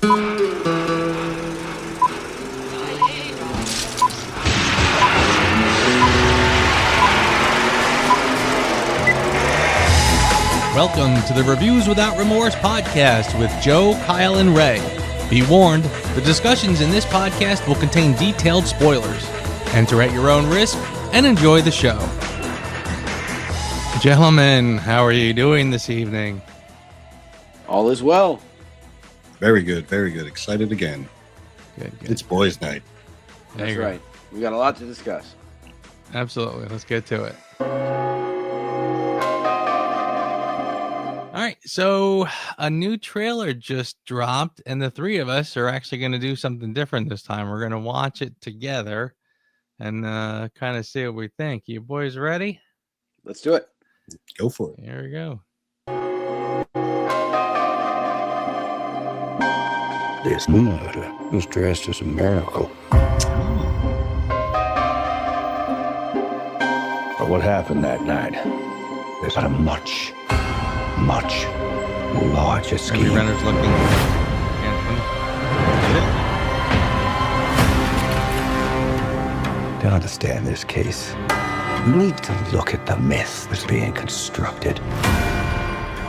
Welcome to the Reviews Without Remorse podcast with Joe, Kyle, and Ray. Be warned, the discussions in this podcast will contain detailed spoilers. Enter at your own risk and enjoy the show. Gentlemen, how are you doing this evening? All is well. Very good, very good. Excited again. Good. It's boys' night. That's right. We got a lot to discuss. Absolutely. Let's get to it. All right, so a new trailer just dropped, and the three of us are actually going to do something different this time. We're going to watch it together and kind of see what we think. You boys ready? Let's do it. Go for it. Here we go. This murder was dressed as a miracle. But what happened that night is a much larger scheme. Every renter's looking. To understand this case, you need to look at the myth that's being constructed.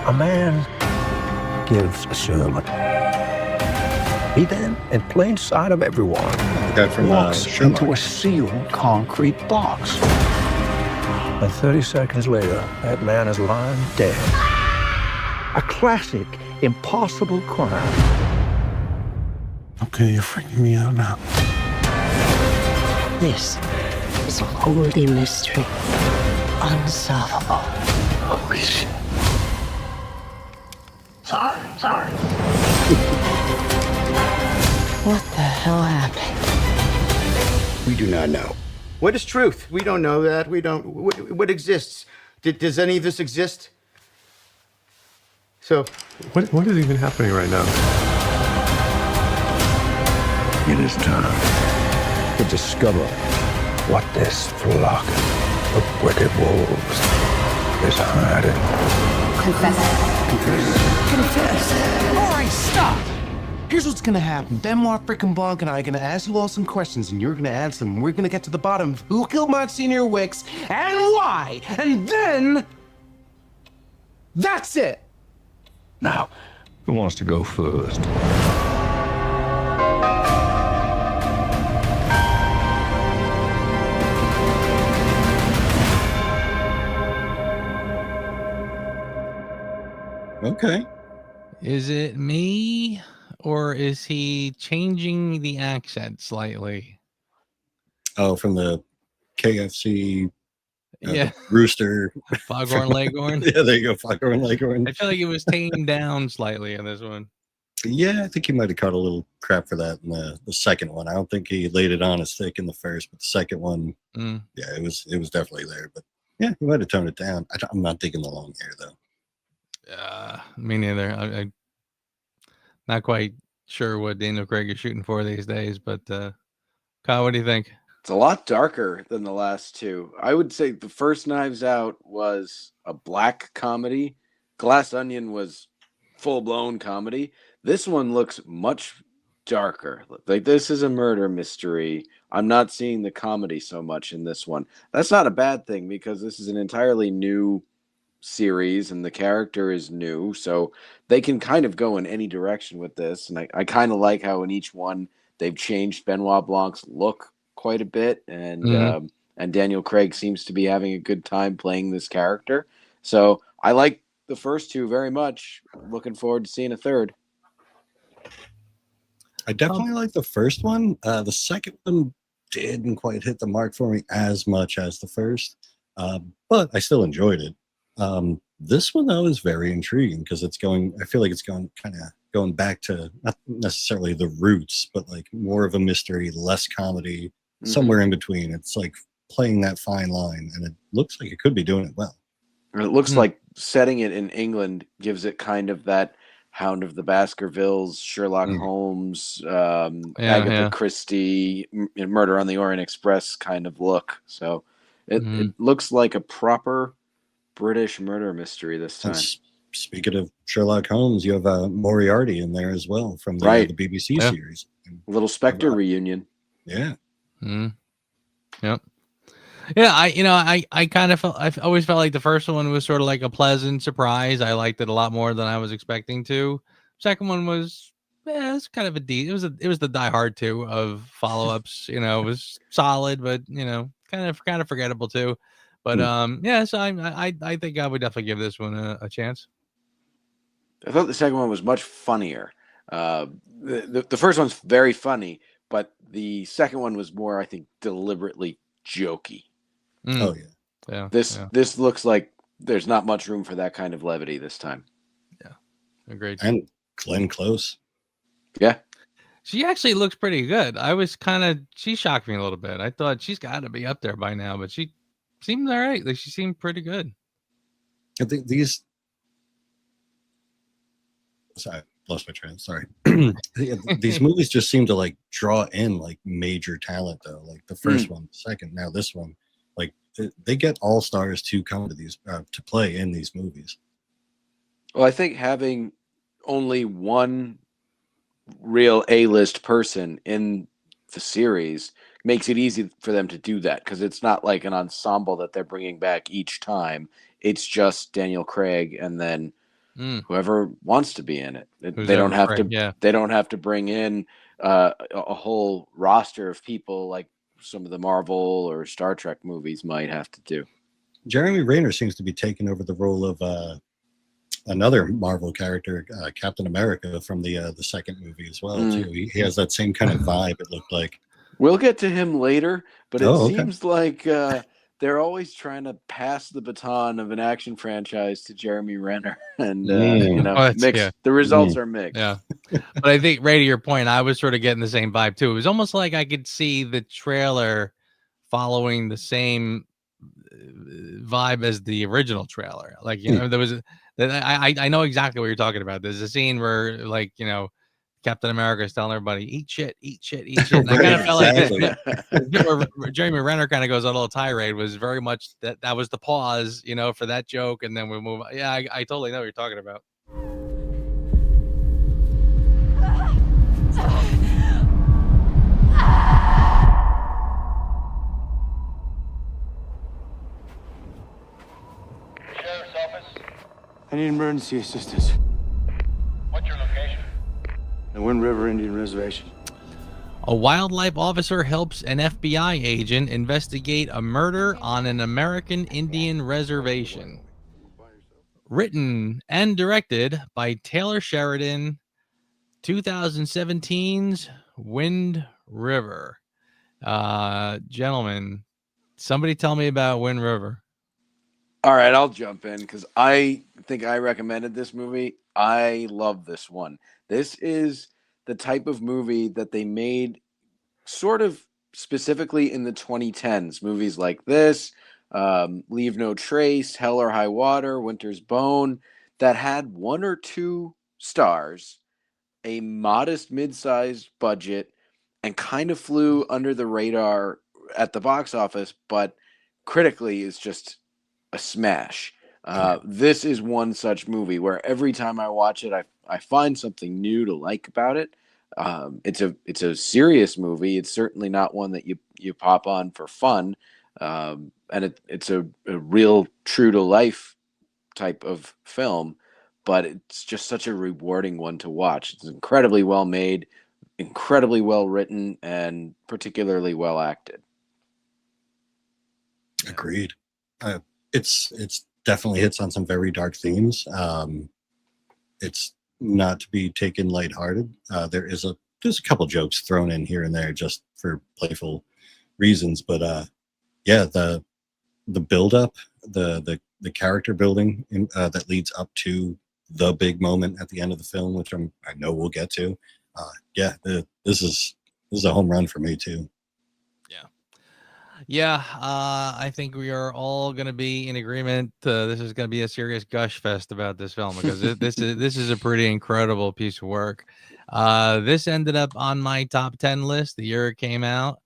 A man gives a sermon. He then, in plain sight of everyone, walks into a sealed concrete box. And 30 seconds later, that man is lying dead. A classic, impossible crime. Okay, you're freaking me out now. This is a holy mystery. Unsolvable. Holy shit. Sorry. What the hell happened? We do not know. What is truth? We don't know that. We don't. What exists? Does any of this exist? So, What is even happening right now? It is time to discover what this flock of wicked wolves is hiding. Confess. All right, stop. Here's what's gonna happen. Benoit freaking Blanc and I are gonna ask you all some questions, and you're gonna answer them. We're gonna get to the bottom of who killed Monsignor Wicks and why, and then that's it. Now, who wants to go first? Okay. Is it me, or is he changing the accent slightly? Oh, from the KFC rooster. Foghorn Leghorn? Yeah, there you go. Foghorn Leghorn. I feel like it was tamed down slightly in this one. Yeah, I think he might have caught a little crap for that in the second one. I don't think he laid it on as thick in the first, but the second one, yeah, it was definitely there. But yeah, he might have toned it down. I'm not digging the long hair, though. Me neither. I'm not quite sure what Daniel Craig is shooting for these days, but Kyle, what do you think? It's a lot darker than the last two. I would say the first Knives Out was a black comedy. Glass Onion was full-blown comedy. This one looks much darker. Like, this is a murder mystery. I'm not seeing the comedy so much in this one. That's not a bad thing, because this is an entirely new series and the character is new, so they can kind of go in any direction with this. And I kind of like how in each one they've changed Benoit Blanc's look quite a bit, and Daniel Craig seems to be having a good time playing this character. So I like the first two very much. Looking forward to seeing a third. I definitely like the first one. The second one didn't quite hit the mark for me as much as the first, but I still enjoyed it. This one, though, is very intriguing because I feel like it's going back to not necessarily the roots, but like more of a mystery, less comedy, somewhere in between. It's like playing that fine line, and it looks like it could be doing it well. It looks like setting it in England gives it kind of that Hound of the Baskervilles, Sherlock Holmes, Agatha Christie, Murder on the Orient Express kind of look. So it looks like a proper British murder mystery this time. speaking of Sherlock Holmes, you have Moriarty in there as well from the, Right. the BBC Yeah. series. A little Spectre reunion. Yeah. Yep. Yeah, I kind of I've always felt like the first one was sort of like a pleasant surprise. I liked it a lot more than I was expecting to. Second one was, it's kind of it was the Die Hard 2 of follow-ups. It was solid, but kind of forgettable too. But yeah, so I think I would definitely give this one a chance. I thought the second one was much funnier. The first one's very funny, but the second one was more, I think, deliberately jokey. Oh yeah. Yeah. This looks like there's not much room for that kind of levity this time. Yeah. Agreed. And Glenn Close. Yeah. She actually looks pretty good. She shocked me a little bit. I thought she's got to be up there by now, but she seemed all right. Like she seemed pretty good. I think sorry, lost my train. Sorry. These movies just seem to like draw in like major talent though. Like the first one, second, now this one. Like they get all stars to come to these to play in these movies. Well, I think having only one real A-list person in the series makes it easy for them to do that, because it's not like an ensemble that they're bringing back each time. It's just Daniel Craig and then whoever wants to be in it. They don't have to. They don't have to bring in a whole roster of people like some of the Marvel or Star Trek movies might have to do. Jeremy Renner seems to be taking over the role of another Marvel character, Captain America, from the second movie as well too. He has that same kind of vibe. It looked like. We'll get to him later, but it seems like they're always trying to pass the baton of an action franchise to Jeremy Renner, and the results are mixed. Yeah, but I think, Ray, to your point, I was sort of getting the same vibe too. It was almost like I could see the trailer following the same vibe as the original trailer. Like there was I know exactly what you're talking about. There's a scene where Captain America is telling everybody, eat shit, eat shit, eat shit. And I kind of felt like where Jeremy Renner kind of goes on a little tirade was very much that was the pause, for that joke. And then we move on. Yeah, I totally know what you're talking about. Sheriff's office. I need emergency assistance. What's your location? The Wind River Indian Reservation. A wildlife officer helps an FBI agent investigate a murder on an American Indian reservation. Written and directed by Taylor Sheridan, 2017's Wind River. Gentlemen, somebody tell me about Wind River. All right, I'll jump in because I think I recommended this movie. I love this one. This is the type of movie that they made sort of specifically in the 2010s. Movies like this, Leave No Trace, Hell or High Water, Winter's Bone, that had one or two stars, a modest mid-sized budget, and kind of flew under the radar at the box office, but critically is just a smash. This is one such movie where every time I watch it, I find something new to like about it. It's a serious movie. It's certainly not one that you pop on for fun. And it's a real true to life type of film, but it's just such a rewarding one to watch. It's incredibly well made, incredibly well written, and particularly well acted. Agreed. It's definitely hits on some very dark themes. It's not to be taken lighthearted. There's a couple jokes thrown in here and there just for playful reasons, but yeah, the build up, the character building that leads up to the big moment at the end of the film, which I know we'll get to. This is a home run for me too. Yeah, I think we are all going to be in agreement. This is going to be a serious gush fest about this film because this is a pretty incredible piece of work. This ended up on my top 10 list the year it came out,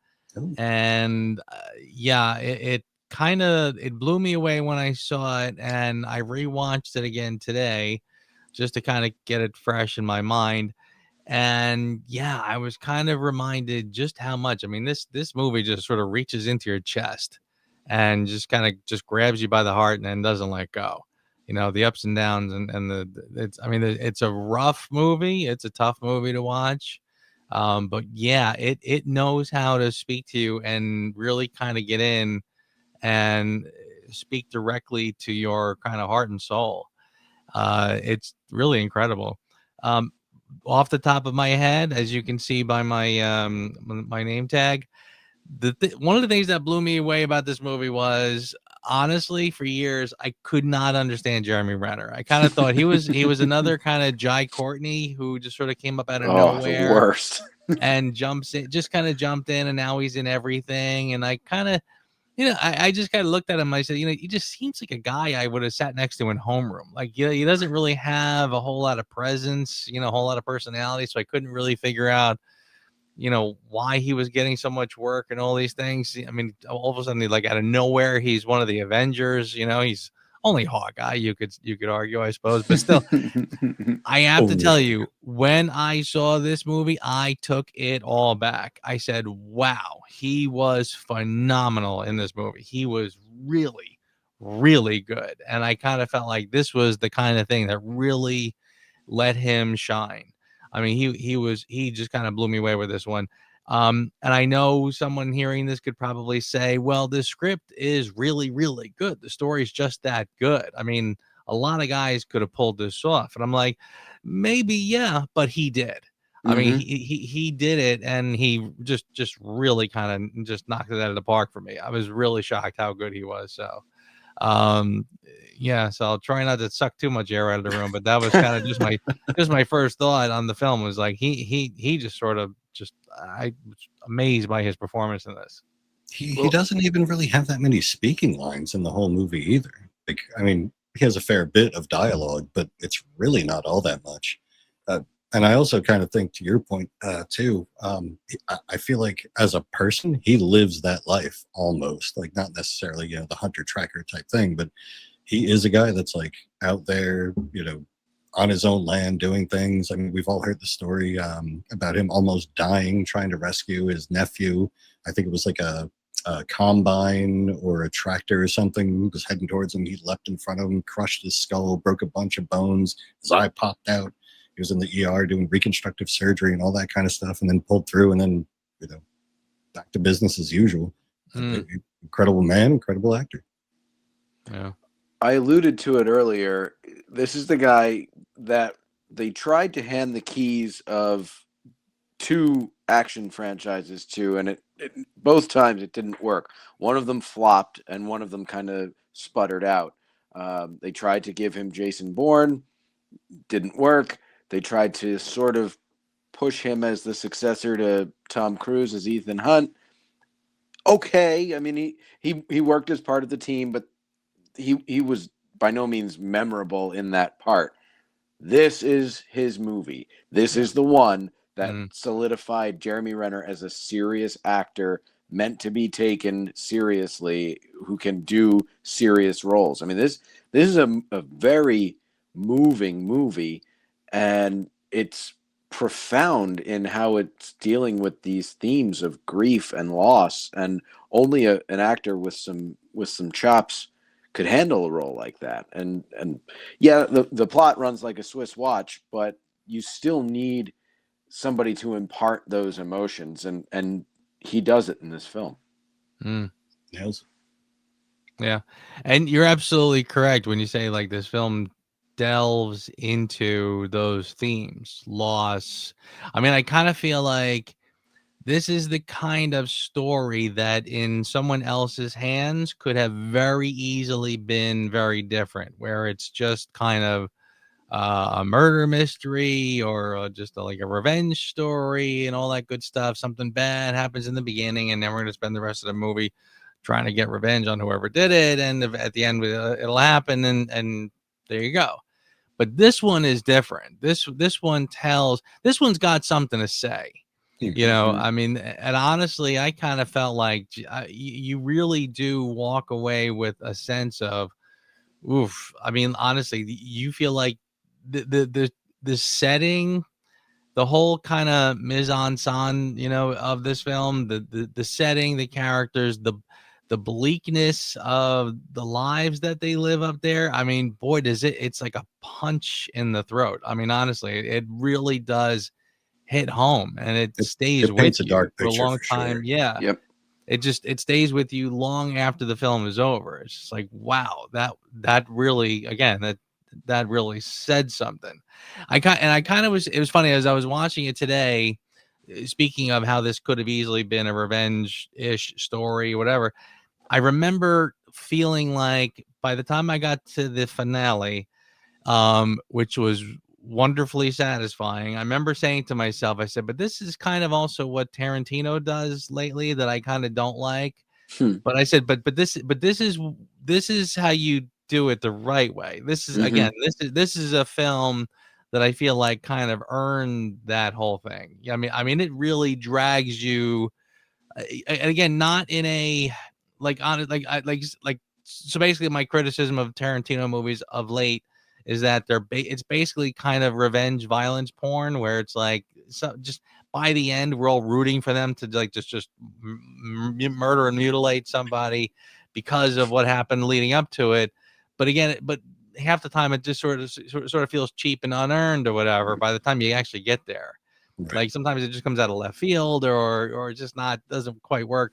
and it kind of blew me away when I saw it, and I rewatched it again today. just to kind of get it fresh in my mind. And yeah, I was kind of reminded just how much, I mean, this movie just sort of reaches into your chest and just kind of just grabs you by the heart and then doesn't let go. You know, the ups and downs and it's, I mean, it's a rough movie. It's a tough movie to watch. But yeah, it knows how to speak to you and really kind of get in and speak directly to your kind of heart and soul. It's really incredible. Um, Off the top of my head, as you can see by my name tag, one of the things that blew me away about this movie was, honestly, for years I could not understand Jeremy Renner. I kind of thought he was another kind of Jai Courtney who just sort of came up out of Oh, the nowhere worst. and just kind of jumped in, and now he's in everything. And I kind of, I just kind of looked at him. I said, he just seems like a guy I would have sat next to in homeroom. Like, he doesn't really have a whole lot of presence, a whole lot of personality. So I couldn't really figure out, why he was getting so much work and all these things. I mean, all of a sudden, like out of nowhere, he's one of the Avengers. He's only Hawkeye. You could argue, I suppose, but still, I have to tell you, when I saw this movie, I took it all back. I said, wow, he was phenomenal in this movie. He was really, really good. And I kind of felt like this was the kind of thing that really let him shine. I mean, he just kind of blew me away with this one. And I know someone hearing this could probably say, well, this script is really, really good. The story's just that good. I mean, a lot of guys could have pulled this off. And I'm like, maybe, yeah, but he did. I mean, he did it, and he just really kind of just knocked it out of the park for me. I was really shocked how good he was. So, um, yeah, so I'll try not to suck too much air out of the room, but that was kind of just my first thought on the film was like he just sort of I was amazed by his performance in this. He doesn't even really have that many speaking lines in the whole movie either. Like, I mean, he has a fair bit of dialogue, but it's really not all that much. And I also kind of think, to your point, too, I feel like as a person, he lives that life almost. Like, not necessarily, the hunter tracker type thing, but he is a guy that's like out there, on his own land doing things. I mean, we've all heard the story about him almost dying trying to rescue his nephew. I think it was like a combine or a tractor or something was heading towards him. He leapt in front of him, crushed his skull, broke a bunch of bones. His eye popped out. He was in the ER doing reconstructive surgery and all that kind of stuff, and then pulled through, and then back to business as usual. Incredible man, incredible actor. Yeah. I alluded to it earlier. This is the guy that they tried to hand the keys of 2 action franchises to, and it both times it didn't work. One of them flopped, and one of them kind of sputtered out. They tried to give him Jason Bourne, didn't work. They tried to sort of push him as the successor to Tom Cruise as Ethan Hunt. Okay, I mean he worked as part of the team, but he was by no means memorable in that part. This is his movie. This is the one that solidified Jeremy Renner as a serious actor meant to be taken seriously, who can do serious roles. I mean, this is a very moving movie, and it's profound in how it's dealing with these themes of grief and loss, and only an actor with some chops could handle a role like that. And yeah, the plot runs like a Swiss watch, but you still need somebody to impart those emotions, and he does it in this film. Nails. Yeah. And you're absolutely correct when you say like this film delves into those themes, loss. I mean, I kind of feel like this is the kind of story that in someone else's hands could have very easily been very different, where it's just kind of a murder mystery or just like a revenge story and all that good stuff. Something bad happens in the beginning, and then we're going to spend the rest of the movie trying to get revenge on whoever did it. And at the end, it'll happen, and there you go. But this one is different. This one's got something to say. I mean, and honestly, I kind of felt like you really do walk away with a sense of, oof. I mean, honestly, you feel like the setting, the whole kind of mise en scène, of this film, the setting, the characters, the bleakness of the lives that they live up there. I mean, boy, it's like a punch in the throat. I mean, honestly, it really does hit home, and it stays It with paints a you dark for a picture long for time. sure. Yeah. Yep. It stays with you long after the film is over. It's just like, wow, that really, again, that really said something. I kind of was, it was funny as I was watching it today, speaking of how this could have easily been a revenge-ish story, whatever. I remember feeling like by the time I got to the finale, which was wonderfully satisfying, I remember saying to myself, I said, but this is kind of also what Tarantino does lately that I kind of don't like. Hmm. But I said, but this is how you do it the right way. This is, Mm-hmm. again, this is a film that I feel like kind of earned that whole thing. Yeah, I mean, it really drags you, and again, not in a like on like I like so basically my criticism of Tarantino movies of late is that it's basically kind of revenge violence porn where it's like, so just by the end we're all rooting for them to like just murder and mutilate somebody because of what happened leading up to it. But again, but half the time it just sort of feels cheap and unearned or whatever by the time you actually get there. Right. Like sometimes it just comes out of left field, or it's just not, doesn't quite work.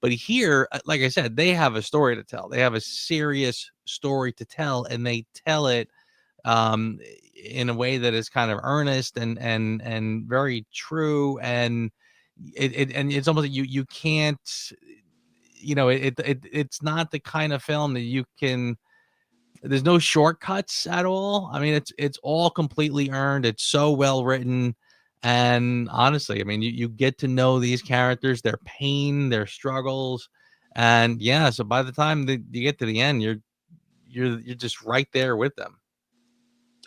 But here, like I said, they have a story to tell. They have a serious story to tell, and they tell it um in a way that is kind of earnest and very true. And it's almost like you can't, it's not the kind of film that you can, there's no shortcuts at all. I mean, it's all completely earned. It's so well written. And honestly, I mean, you get to know these characters, their pain, their struggles. And yeah, so by the time that you get to the end, you're just right there with them.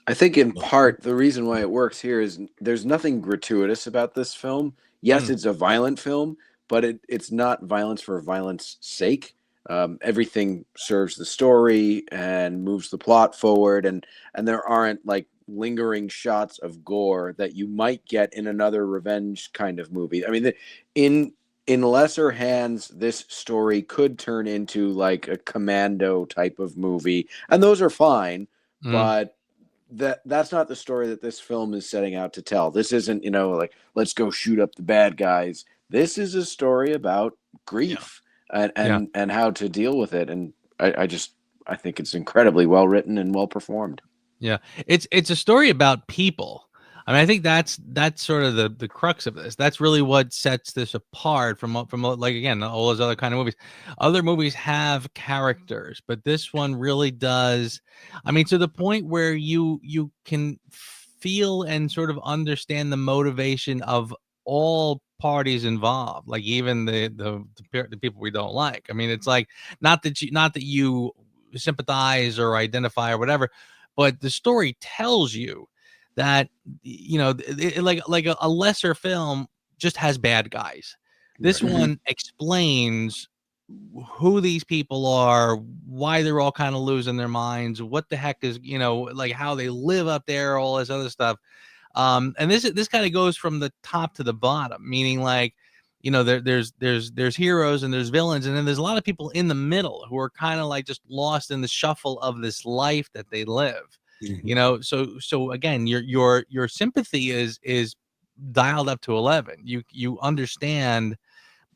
I think in part the reason why it works here is there's nothing gratuitous about this film. Yes, Mm, it's a violent film, but it's not violence for violence sake. Everything serves the story and moves the plot forward, and there aren't like lingering shots of gore that you might get in another revenge kind of movie. I mean, in lesser hands, this story could turn into like a Commando type of movie, and those are fine, mm, but that's not the story that this film is setting out to tell. This isn't, like let's go shoot up the bad guys. This is a story about yeah, grief and yeah. and how to deal with it. And I think it's incredibly well written and well performed. Yeah, it's a story about people. I mean, I think that's sort of the crux of this. That's really what sets this apart from like, again, all those other kind of movies. Other movies have characters, but this one really does. I mean, to the point where you can feel and sort of understand the motivation of all parties involved, like even the people we don't like. I mean, it's like not that you sympathize or identify or whatever, but the story tells you that, like a lesser film just has bad guys. This Right. Mm-hmm. one explains who these people are, why they're all kind of losing their minds, what the heck is, like how they live up there, all this other stuff. And this kind of goes from the top to the bottom, meaning like, there's heroes and there's villains, and then there's a lot of people in the middle who are kind of like just lost in the shuffle of this life that they live. Mhm. So again, your sympathy is dialed up to 11. You understand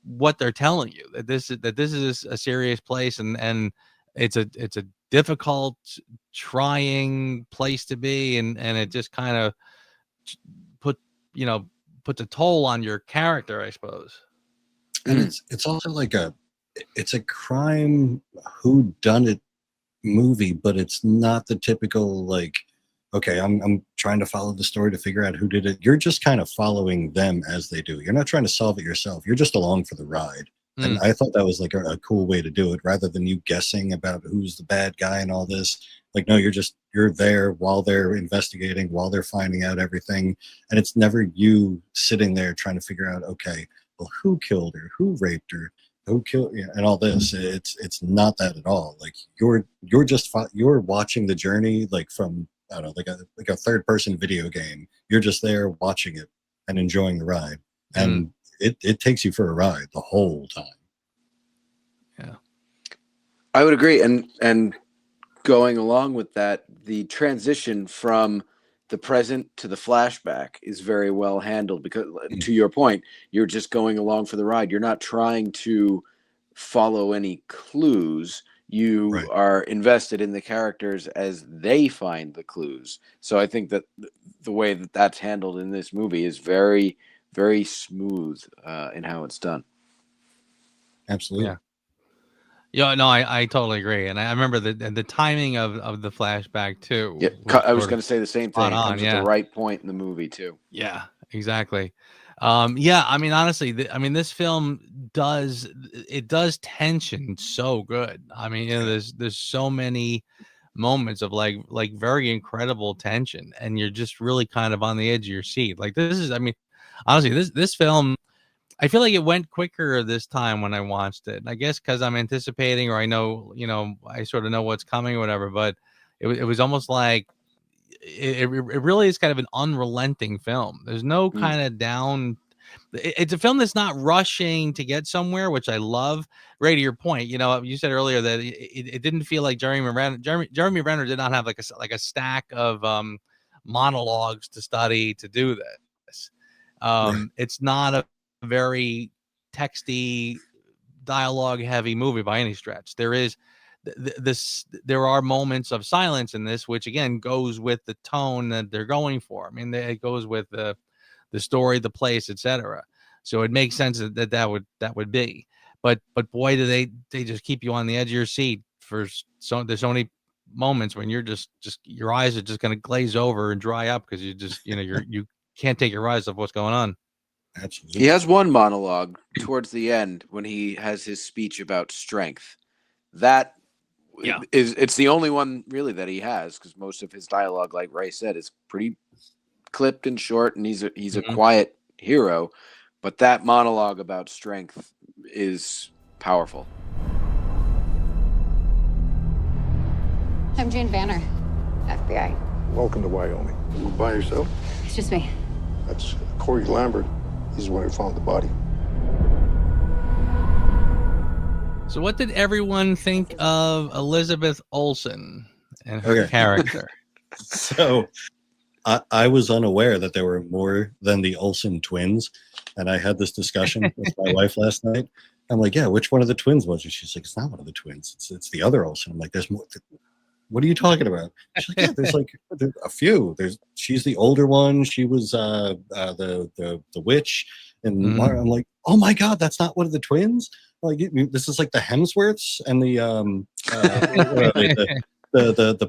what they're telling you, that this is a serious place, and it's a difficult, trying place to be, and it just kind of put you know puts a toll on your character, I suppose. And Mm. it's also like it's a crime who done it movie, but it's not the typical like, okay, I'm trying to follow the story to figure out who did it. You're just kind of following them as they do. You're not trying to solve it yourself. You're just along for the ride. And Mm, I thought that was like a cool way to do it, rather than you guessing about who's the bad guy and all this. Like, no, you're there while they're investigating, while they're finding out everything, and it's never you sitting there trying to figure out, okay, well, who killed her, who raped her, who killed, and all this. It's not that at all. Like you're just you're watching the journey, like from I don't know, like a third person video game. You're just there watching it and enjoying the ride, and it takes you for a ride the whole time. Yeah, I would agree, and going along with that, the transition from the present to the flashback is very well handled because, to your point, you're just going along for the ride. You're not trying to follow any clues. You Right. are invested in the characters as they find the clues. So I think that the way that that's handled in this movie is very, very smooth in how it's done. Absolutely. yeah. Yeah, no, I totally agree, and I remember the timing of the flashback too. Yeah, Was I was sort going of to say the same spot thing. It on. comes at the Yeah, right point in the movie too. yeah, exactly. Yeah, I mean, honestly, this film does tension so good. I mean, there's so many moments of like very incredible tension, and you're just really kind of on the edge of your seat. Like this is, I mean, honestly, this film, I feel like it went quicker this time when I watched it. I guess because I'm anticipating, or I know, I sort of know what's coming or whatever. But it was almost like it really is kind of an unrelenting film. There's no kind of down. It's a film that's not rushing to get somewhere, which I love. Ray, to your point, you said earlier that it didn't feel like Jeremy Renner did not have like a stack of monologues to study to do this. Right. It's not a very texty, dialogue heavy movie by any stretch. There are moments of silence in this, which again goes with the tone that they're going for. I mean, it goes with the story, the place, etc. So it makes sense that would be. But boy, do they just keep you on the edge of your seat for there's so many moments when you're just your eyes are just going to glaze over and dry up because you can't take your eyes off what's going on. Absolutely. He has one monologue towards the end when he has his speech about strength. That it's the only one really that he has, because most of his dialogue, like Ray said, is pretty clipped and short, and he's a quiet hero. But that monologue about strength is powerful. I'm Jane Banner, FBI. Welcome to Wyoming. You by yourself? It's just me. That's Corey Lambert. He's the one who found the body. So what did everyone think of Elizabeth Olsen and her character? So I was unaware that there were more than the Olsen twins. And I had this discussion with my wife last night. I'm like, yeah, which one of the twins was it? She's like, it's not one of the twins. It's the other Olsen. I'm like, there's more. What are you talking about? She's like, yeah, there's a few. She's the older one. She was the witch. And I'm like, oh my God, that's not one of the twins? Like, this is like the Hemsworths and the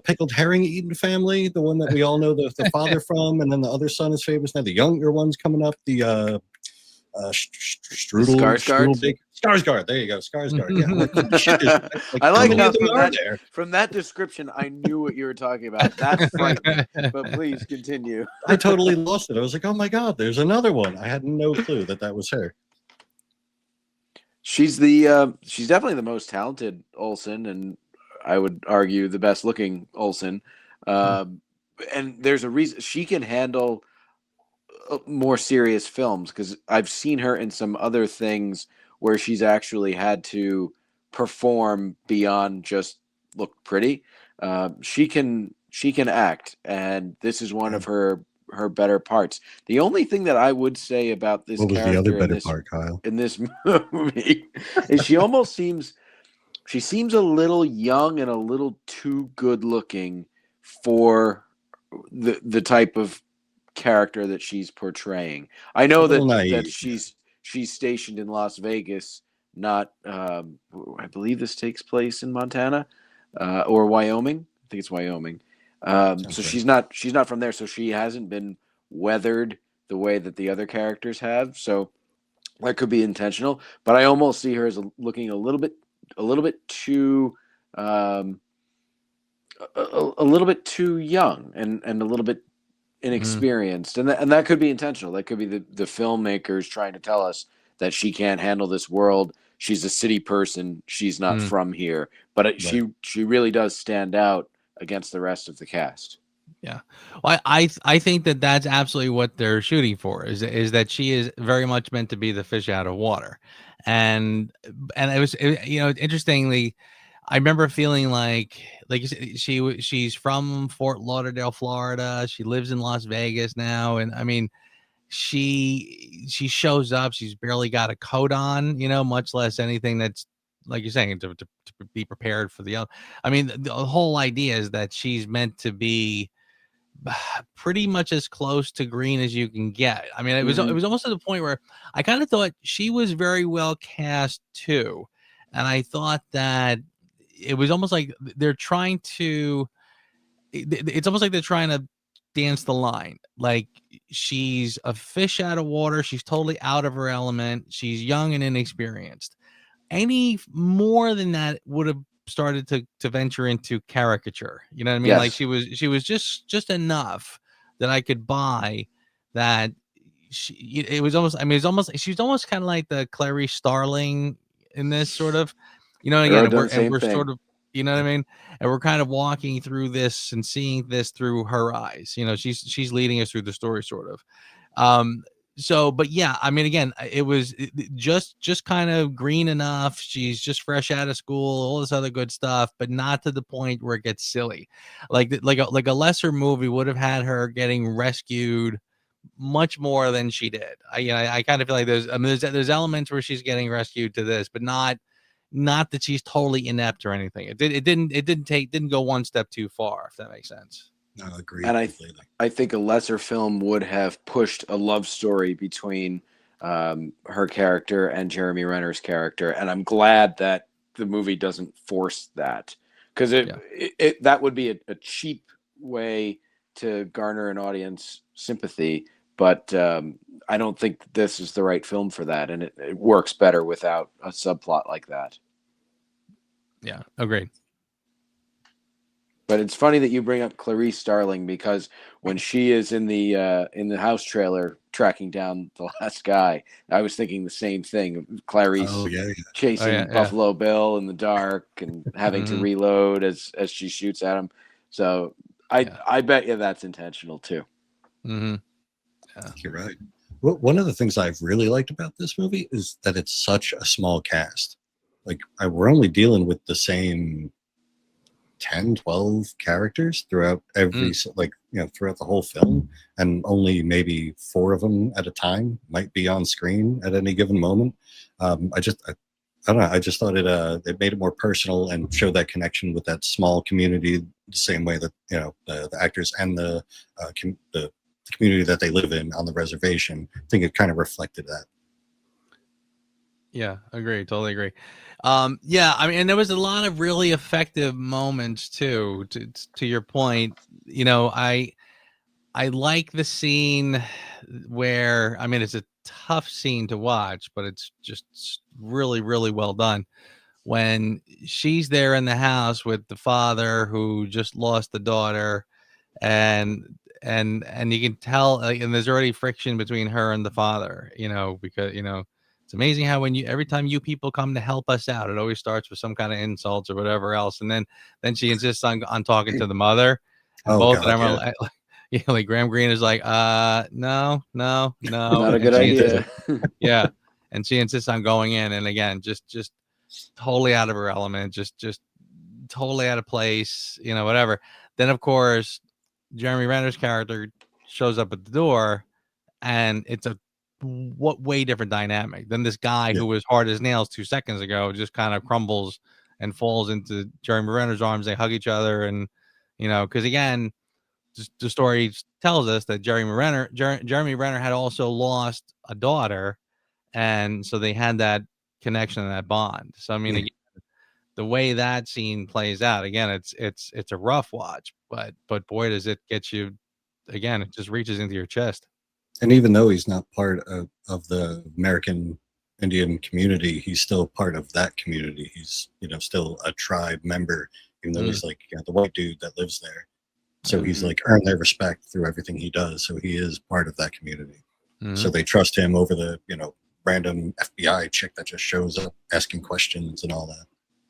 pickled herring eating family, the one that we all know the father from, and then the other son is famous now. The younger one's coming up, the Strudel Skarsgård. There you go, Skarsgård. Yeah, like, I like how from that description, I knew what you were talking about. That's frightening. But please continue. I totally lost it. I was like, oh my God, there's another one. I had no clue that was her. She's definitely the most talented Olsen, and I would argue the best looking Olsen. And there's a reason she can handle more serious films, because I've seen her in some other things where she's actually had to perform beyond just look pretty. She can act, and this is one of her better parts. The only thing that I would say about this character the other better part, Kyle? In this movie is she seems a little young and a little too good looking for the type of character that she's portraying. I know that she's stationed in Las Vegas, not I believe this takes place in Montana or Wyoming. I think it's Wyoming. So she's not from there, so she hasn't been weathered the way that the other characters have. So that could be intentional, but I almost see her as looking a little bit too a little bit too young and a little bit inexperienced, and that could be intentional. That could be the filmmakers trying to tell us that she can't handle this world. She's a city person. She's not from here, but she really does stand out against the rest of the cast. Yeah. Well, I think that that's absolutely what they're shooting for is that she is very much meant to be the fish out of water. And interestingly, I remember feeling like you said, she's from Fort Lauderdale, Florida. She lives in Las Vegas now, and I mean, she shows up. She's barely got a coat on, much less anything that's like you're saying to be prepared for the. I mean, the whole idea is that she's meant to be pretty much as close to green as you can get. I mean, it was almost to the point where I kind of thought she was very well cast too, and I thought that it was almost like they're trying to. It's almost like they're trying to dance the line. Like she's a fish out of water. She's totally out of her element. She's young and inexperienced. Any more than that would have started to venture into caricature. You know what I mean? Like Yes. she was just enough that I could buy that it was almost, I mean, it's almost, she's almost kind of like the Clarice Starling in this sort of, I again, wrote down the and same we're thing. sort of, you know what I mean? And we're kind of walking through this and seeing this through her eyes. She's leading us through the story sort of. Um, but yeah, I mean, again, it was just kind of green enough. She's just fresh out of school, all this other good stuff, but not to the point where it gets silly. Like a lesser movie would have had her getting rescued much more than she did. I kind of feel like there's elements where she's getting rescued to this, but not that she's totally inept or anything. It didn't go one step too far, if that makes sense. No, agree And completely. I think a lesser film would have pushed a love story between her character and Jeremy Renner's character, and I'm glad that the movie doesn't force that, because that would be a cheap way to garner an audience sympathy. But I don't think this is the right film for that, and it works better without a subplot like that. Yeah, agreed. But it's funny that you bring up Clarice Starling, because when she is in the house trailer tracking down the last guy, I was thinking the same thing. Clarice Oh yeah, chasing Buffalo Bill in the dark and having to reload as she shoots at him. So I bet you that's intentional too. Mm-hmm. Yeah. You're right. Well, one of the things I've really liked about this movie is that it's such a small cast. Like we're only dealing with the same 10, 12 characters throughout throughout the whole film, and only maybe 4 of them at a time might be on screen at any given moment. I don't know. I just thought it made it more personal and showed that connection with that small community, the same way that the actors and the community that they live in on the reservation. I think it kind of reflected that. Yeah, agree. Totally agree. Yeah, I mean, and there was a lot of really effective moments too. To your point, I like the scene where, I mean, it's a tough scene to watch, but it's just really, really well done. When she's there in the house with the father who just lost the daughter, and you can tell, and there's already friction between her and the father, because it's amazing how every time you people come to help us out, it always starts with some kind of insults or whatever else, and then she insists on talking to the mother, and both of them are like Graham Greene is like, no, Not a and good she idea. yeah, and she insists on going in, and again, just totally out of her element, just totally out of place, whatever. Then of course Jeremy Renner's character shows up at the door, and it's a way different dynamic than this guy who was hard as nails 2 seconds ago, just kind of crumbles and falls into Jeremy Renner's arms. They hug each other, and because again, the story tells us that Jeremy Renner had also lost a daughter, and so they had that connection and that bond. So I mean, again, the way that scene plays out, again, it's a rough watch, but boy, does it get you. Again, it just reaches into your chest. And even though he's not part of the American Indian community, he's still part of that community. He's still a tribe member, even though he's like the white dude that lives there. So he's like earned their respect through everything he does. So he is part of that community. So they trust him over the random FBI chick that just shows up asking questions and all that.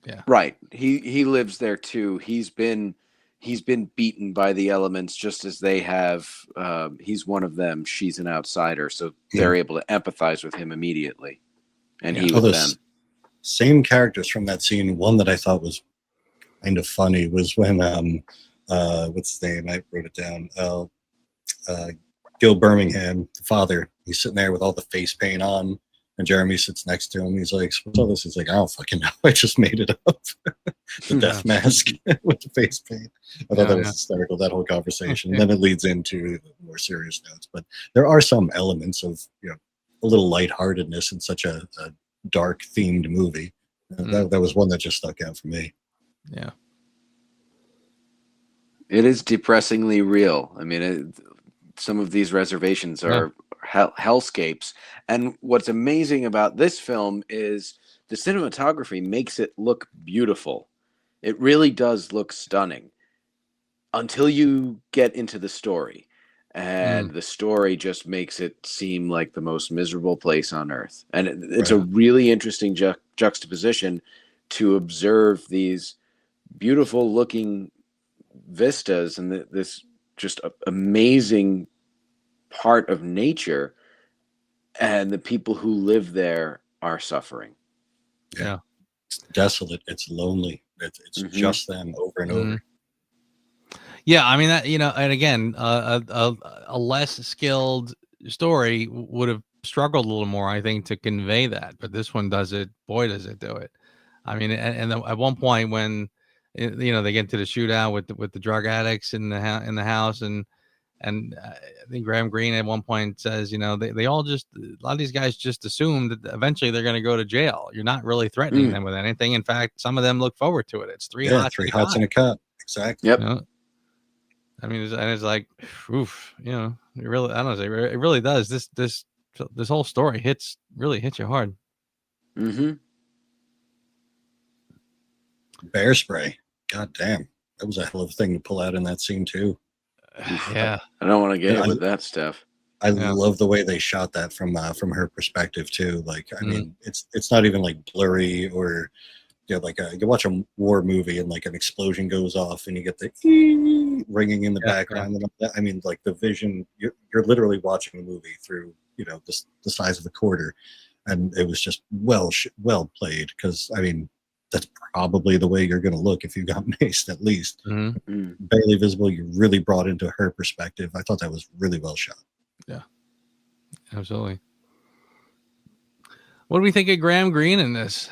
Yeah. Right. He lives there too. He's been he's been beaten by the elements just as they have. He's one of them. She's an outsider, so they're able to empathize with him immediately, and he with them. Same characters from that scene. One that I thought was kind of funny was when what's his name? I wrote it down. Gil Birmingham, the father. He's sitting there with all the face paint on, and Jeremy sits next to him. He's like, "What's all this?" He's like, "I don't fucking know. I just made it up." The death mask with the face paint. I thought that was hysterical, that whole conversation. And then it leads into more serious notes. But there are some elements of, you know, a little lightheartedness in such a dark themed movie. That was one that just stuck out for me. Yeah. It is depressingly real. I mean, some of these reservations are hellscapes. And what's amazing about this film is the cinematography makes it look beautiful. It really does look stunning until you get into the story. And the story just makes it seem like the most miserable place on earth. And it's a really interesting juxtaposition to observe these beautiful looking vistas and this just amazing part of nature, and the people who live there are suffering. Yeah. It's desolate. It's lonely. It's just them over and over. Yeah, I mean that, you know, and again, a less skilled story would have struggled a little more, I think, to convey that. But this one does it. Boy, does it do it! I mean, and at one point when, you know, they get into the shootout with the drug addicts in the house, and I think Graham Greene at one point says, you know, they all just, a lot of these guys just assume that eventually they're going to go to jail. You're not really threatening them with anything. In fact, some of them look forward to it. It's three hots in a cut. Exactly. Yep. You know? I mean, it's like, oof, you know, it really, I don't know, it really does. This whole story really hits you hard. Bear spray. God damn. That was a hell of a thing to pull out in that scene too. Yeah. I don't want to get with that stuff. I love the way they shot that from her perspective too. Like, I mean, it's not even like blurry or, you know, like you watch a war movie and like an explosion goes off and you get the ringing in the background. And I mean, like the vision, you're literally watching a movie through, you know, the size of a quarter, and it was just well played. Because I mean, that's probably the way you're going to look if you got maced, at least. Barely visible. You really brought into her perspective. I thought that was really well shot. Yeah, absolutely. What do we think of Graham Greene in this?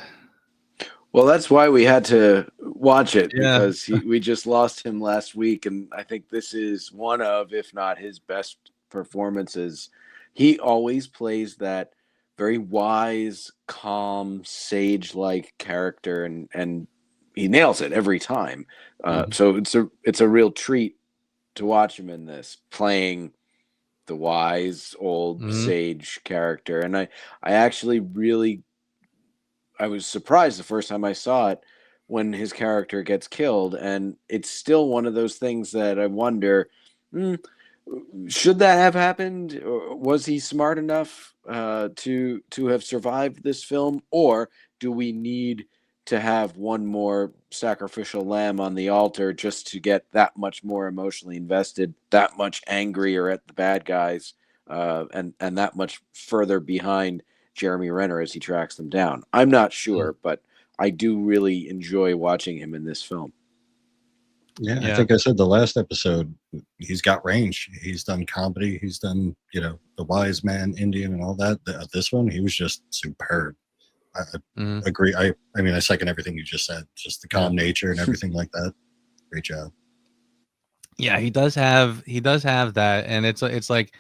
Well, that's why we had to watch it, because we just lost him last week, and I think this is one of, if not his best performances. He always plays that very wise, calm, sage-like character, and he nails it every time. So it's a real treat to watch him in this, playing the wise old sage character. And I actually really, I was surprised the first time I saw it when his character gets killed, and it's still one of those things that I wonder, should that have happened? Or was he smart enough to have survived this film, or do we need to have one more sacrificial lamb on the altar just to get that much more emotionally invested, that much angrier at the bad guys, and that much further behind Jeremy Renner as he tracks them down? I'm not sure, but I do really enjoy watching him in this film. Yeah, I think I said the last episode, he's got range. He's done comedy. He's done, you know, the wise man, Indian, and all that. This one, he was just superb. I agree. I mean, I second everything you just said. Just the calm nature and everything like that. Great job. Yeah, he does have that, and it's like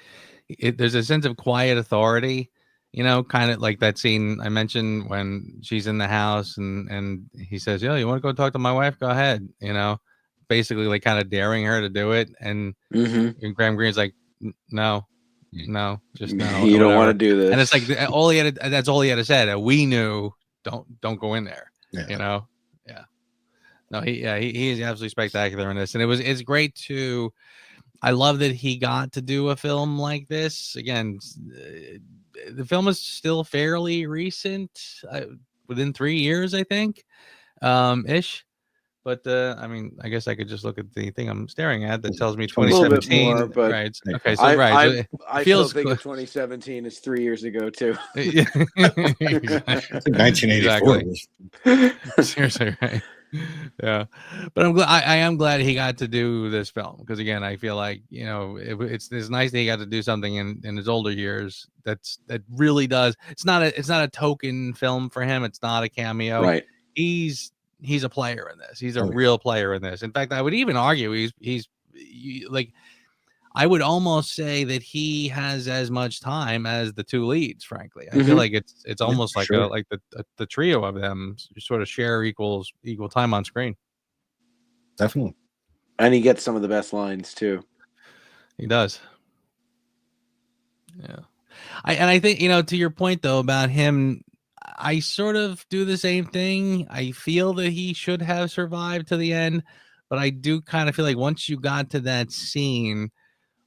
there's a sense of quiet authority, you know, kind of like that scene I mentioned when she's in the house and he says, "Yo, you want to go talk to my wife? Go ahead," you know, basically like kind of daring her to do it, and Graham Greene's like, "No, just no, You don't want to do this." And it's like that's all he had to say. We knew, don't go in there, you know. No, he is absolutely spectacular in this, and it's great to. I love that he got to do a film like this. Again, the film is still fairly recent, within 3 years, I think, ish. But I mean, I guess I could just look at the thing I'm staring at that tells me A little bit 2017. more, but Right. Okay. So right. So it I still feels think cl- of 2017 as 3 years ago too. Yeah. I think 1984 Exactly. was. Seriously, right? Yeah, but I'm glad. I am glad he got to do this film because again, I feel like it's nice that he got to do something in his older years. That really does. It's not a token film for him. It's not a cameo. Right. He's a player in this. He's a Oh, yeah. real player in this. In fact, I would even argue like I would almost say that he has as much time as the two leads. Frankly, I feel like it's almost like sure. like the trio of them sort of share equal time on screen. Definitely. And he gets some of the best lines too. He does. Yeah, I think to your point though about him, I sort of do the same thing. I feel that he should have survived to the end, but I do kind of feel like once you got to that scene,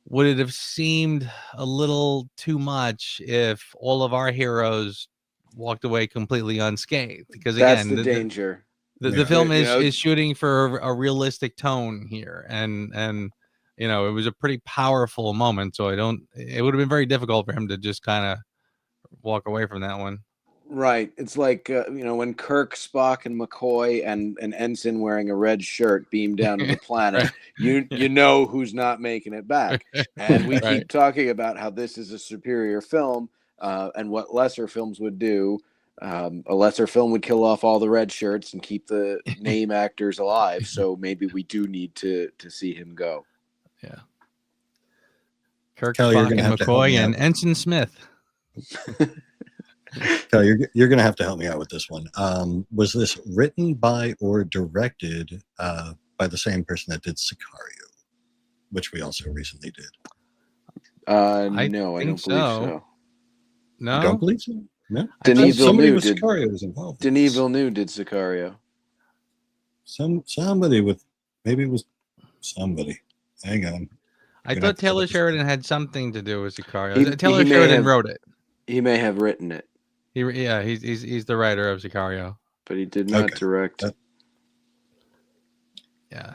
would it have seemed a little too much if all of our heroes walked away completely unscathed? Because That's again, the danger. the film You know, is shooting for a realistic tone here, and it was a pretty powerful moment. So it would have been very difficult for him to just kind of walk away from that one. right. It's like when Kirk, Spock, and McCoy and an ensign wearing a red shirt beam down to the planet. Right. You know who's not making it back. And we Right. keep talking about how this is a superior film, and what lesser films would do. A lesser film would kill off all the red shirts and keep the name actors alive. So maybe we do need to see him go. Yeah. Kirk, Cal, you're Spock, gonna and have to help McCoy me and out. Ensign Smith. Cal, you're going to have to help me out with this one. Was this written by or directed by the same person that did Sicario, which we also recently did? No, I don't believe so. so. No, You don't believe so? No. Denis Somebody Villeneuve with did. Sicario was involved. Denis Villeneuve did Sicario. Somebody with, maybe it was somebody. Hang on. I Gonna have thought to look Taylor this Sheridan had something to do with Sicario. He Taylor may Sheridan have- wrote it. He may have written it, He's the writer of Sicario. but he did not Okay. direct. Yeah.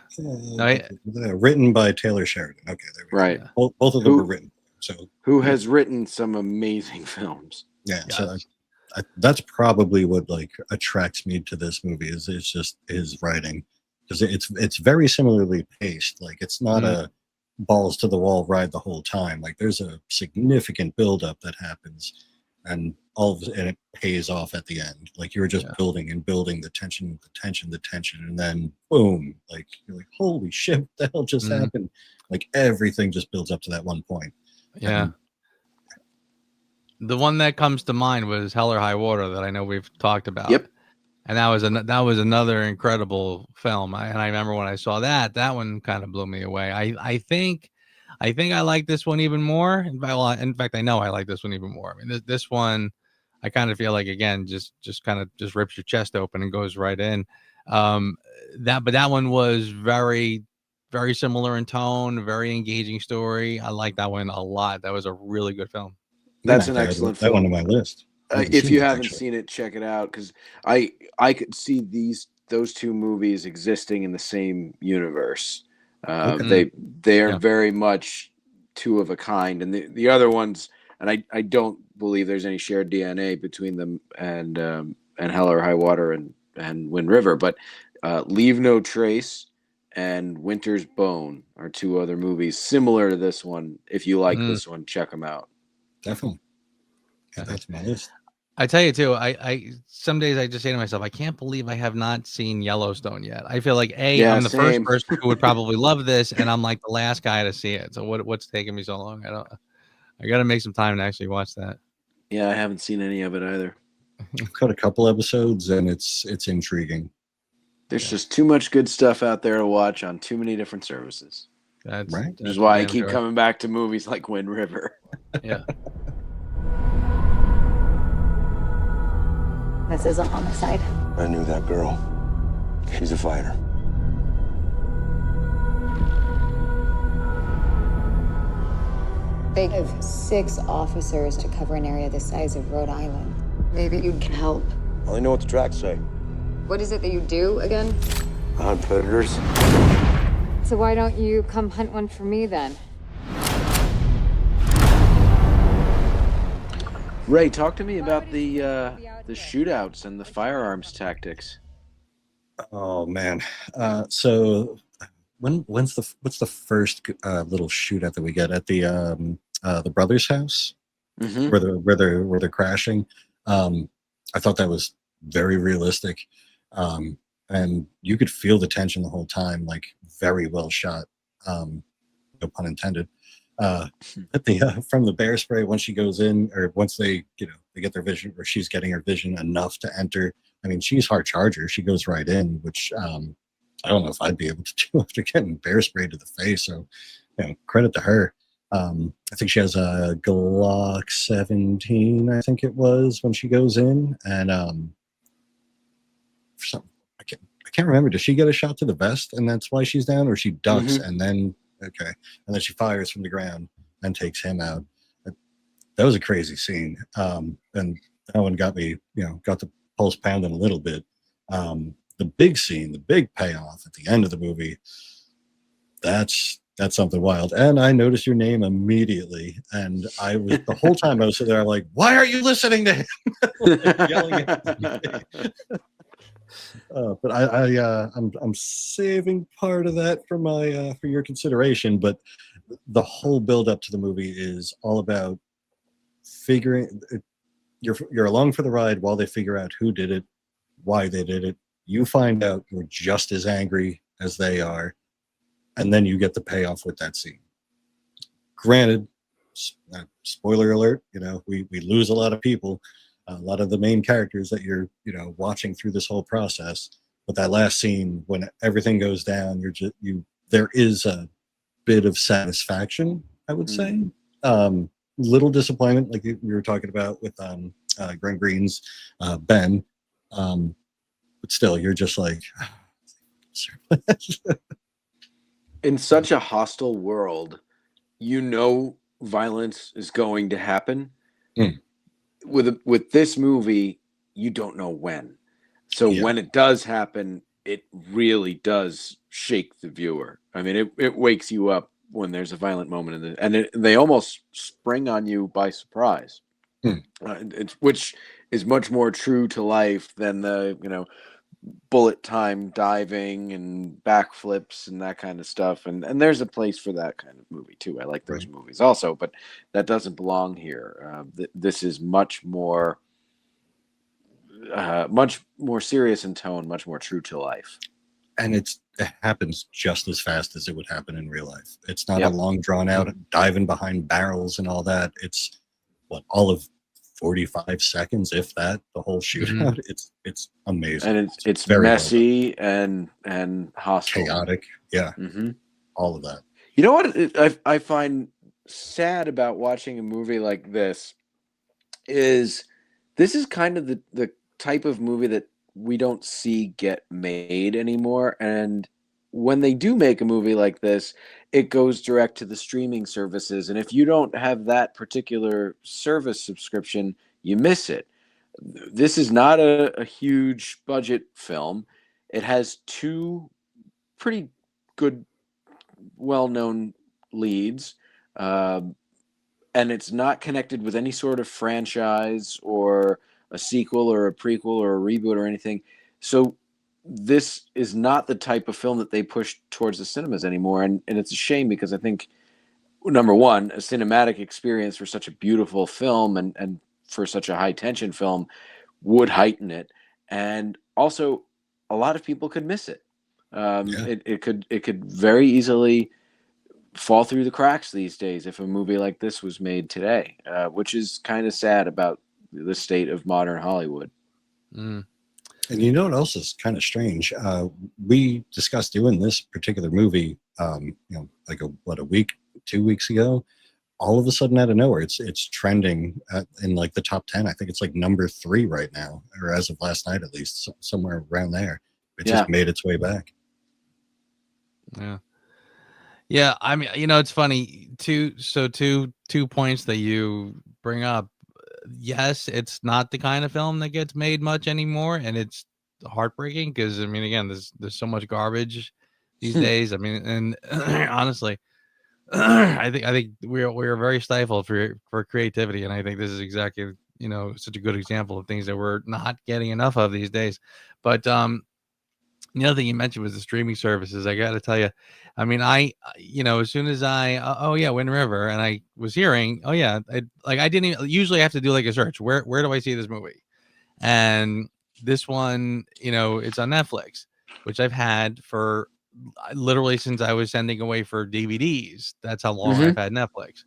Written by Taylor Sheridan. Okay, there we go. Right. Both of them were written. So Who has written some amazing films? yeah, so that's probably what attracts me to this movie is it's just his writing, because it's very similarly paced. Like it's not a balls to the wall ride the whole time. Like there's a significant buildup that happens, and and it pays off at the end. Like you're just building and building the tension, and then boom! Like you're like, holy shit, what the hell just happened? Like everything just builds up to that one point. Yeah. The one that comes to mind was Hell or High Water that I know we've talked about. Yep. And that was another incredible film. And I remember when I saw that one kind of blew me away. I think I like this one even more. In fact, I know I like this one even more. I mean, this one, I kind of feel like again, just kind of just rips your chest open and goes right in. But that one was very, very similar in tone, very engaging story. I like that one a lot. That was a really good film. That's an excellent film. That one on my list. If you haven't seen it, check it out, because I could see those two movies existing in the same universe. They are very much two of a kind, and the other ones, and I don't believe there's any shared DNA between them and Hell or High Water and Wind River, but Leave No Trace and Winter's Bone are two other movies similar to this one. If you like this one, check them out. Definitely. Yeah, that's my list. I tell you too, I some days I just say to myself, I can't believe I have not seen Yellowstone yet. I feel like I'm the first person who would probably love this, and I'm like the last guy to see it. So what's taking me so long? I got to make some time to actually watch that. Yeah, I haven't seen any of it either. I've cut a couple episodes, and it's intriguing. There's just too much good stuff out there to watch on too many different services. That's right. Which is why I keep coming back to movies like Wind River. Yeah. This is a homicide. I knew that girl. She's a fighter. They have 6 officers to cover an area the size of Rhode Island. Maybe you can help. I only know what the tracks say. What is it that you do again? Hunt predators. So why don't you come hunt one for me then? Ray, talk to me about the shootouts and the firearms tactics. Oh man. So what's the first little shootout that we get at the brothers' house Mm-hmm. where they're crashing? I thought that was very realistic, and you could feel the tension the whole time. Like very well shot. No pun intended. At the from the bear spray, once she goes in, or once they they get their vision, or she's getting her vision enough to enter. I mean, she's hard charger. She goes right in, which I don't know if I'd be able to do after getting bear sprayed to the face. So, credit to her. I think she has a Glock 17, I think it was, when she goes in, and for some, I can't remember. Does she get a shot to the vest, and that's why she's down, or she ducks and then and then she fires from the ground and takes him out? That was a crazy scene, and that one got me, got the pulse pounding a little bit. The big scene, the big payoff at the end of the movie, that's something wild. And I noticed your name immediately, and I was the whole time I was sitting there like, why aren't you listening to him? Like, yelling at me. But I'm saving part of that for my for your consideration. But the whole build up to the movie is all about figuring. You're along for the ride while they figure out who did it, why they did it. You find out you're just as angry as they are, and then you get the payoff with that scene. Granted, spoiler alert, we lose a lot of people, a lot of the main characters that you're watching through this whole process. But that last scene, when everything goes down, there is a bit of satisfaction, I would say. Little disappointment, like we were talking about with Glenn Green's Ben, but still, you're just like, in such a hostile world, violence is going to happen. With this movie, you don't know when. So when it does happen, it really does shake the viewer. I mean, it wakes you up when there's a violent moment they almost spring on you by surprise. Which is much more true to life than the bullet time diving and backflips and that kind of stuff. And there's a place for that kind of movie too. I like those movies also, but that doesn't belong here. This is much more serious in tone, much more true to life. And it happens just as fast as it would happen in real life. It's not a long drawn out diving behind barrels and all that. It's all of 45 seconds, if that, the whole shootout. It's amazing. And it's very messy and hostile, chaotic. All of that. You know what I find sad about watching a movie like this is kind of the type of movie that we don't see get made anymore. And when they do make a movie like this, it goes direct to the streaming services. And if you don't have that particular service subscription, you miss it. This is not a huge budget film. It has two pretty good, well-known leads. And it's not connected with any sort of franchise or a sequel or a prequel or a reboot or anything. So this is not the type of film that they push towards the cinemas anymore. And it's a shame, because I think, number one, a cinematic experience for such a beautiful film and for such a high tension film would heighten it. And also, a lot of people could miss it. It could very easily fall through the cracks these days if a movie like this was made today, which is kind of sad about the state of modern Hollywood. And what else is kind of strange? We discussed doing this particular movie, like a week, 2 weeks ago. All of a sudden, out of nowhere, it's trending in like the top 10. I think it's like number 3 right now, or as of last night at least, somewhere around there. It just made its way back. Yeah. I mean, it's funny. Two points that you bring up. Yes, it's not the kind of film that gets made much anymore, and it's heartbreaking because I mean, again, there's so much garbage these days. I mean, and honestly, I think we're very stifled for creativity, and I think this is exactly such a good example of things that we're not getting enough of these days. But the other thing you mentioned was the streaming services. I got to tell you, I mean, as soon as oh yeah, Wind River, and I was hearing, oh yeah, I didn't even, usually have to do like a search. Where do I see this movie? And this one, it's on Netflix, which I've had for literally since I was sending away for DVDs. That's how long I've had Netflix.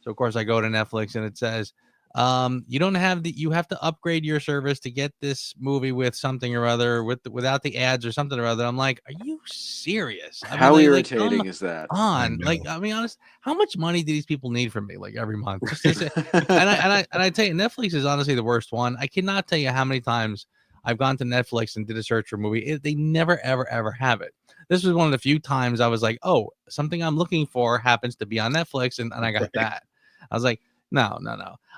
So of course I go to Netflix and it says, you have to upgrade your service to get this movie with something or other without the ads or something or other. I'm like, are you serious? I mean, How like come irritating is that? on. Like, I mean, honest, how much money do these people need from me like every month? Just to say, and I tell you, Netflix is honestly the worst one. I cannot tell you how many times I've gone to Netflix and did a search for a movie. They never, ever, ever have it. This was one of the few times I was like, oh, something I'm looking for happens to be on Netflix, and I got that. I was like, no.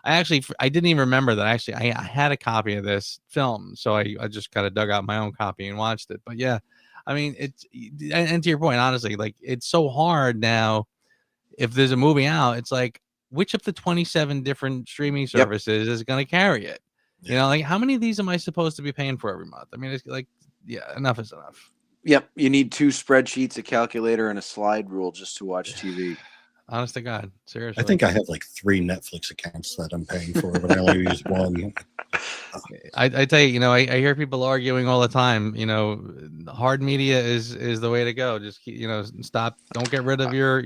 I didn't even remember that. Actually, I had a copy of this film, so I just kind of dug out my own copy and watched it. But yeah, I mean, and to your point, honestly, like it's so hard now. If there's a movie out, it's like, which of the 27 different streaming services is going to carry it? Like how many of these am I supposed to be paying for every month? I mean, it's like, yeah, enough is enough. Yep, you need 2 spreadsheets, a calculator, and a slide rule just to watch TV. Honest to God, seriously. I think I have like 3 Netflix accounts that I'm paying for, but I only use one. I tell you, I hear people arguing all the time. Hard media is the way to go. Just stop. Don't get rid of your